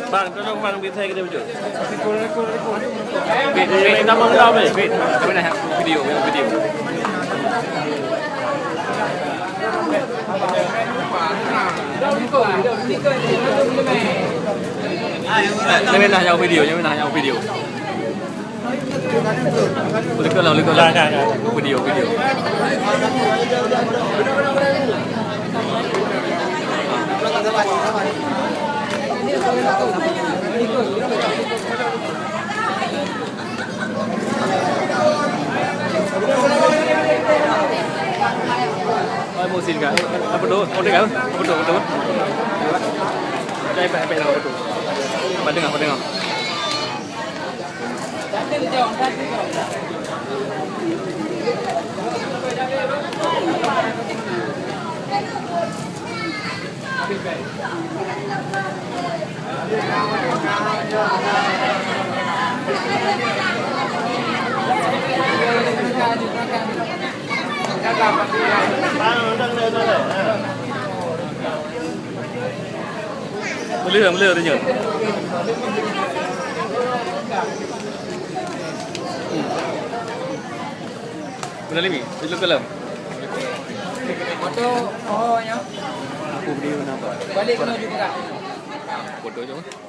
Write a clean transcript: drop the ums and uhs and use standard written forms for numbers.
Bang, tolong bang beri saya kita wujud. Wait, Nama kita apa? wait. Kami nak video. Jangan nak jauh video. Boleh ke lah. Video. Mau xin cả. Apa tu? Order kan? Apa tu? Saya apa nak apa tu? Apa dengar? Mưa đi nhỉ? Benar ni, itu kelam. Foto, oh ya. Aku video nampak. Balik kena juga. Foto je.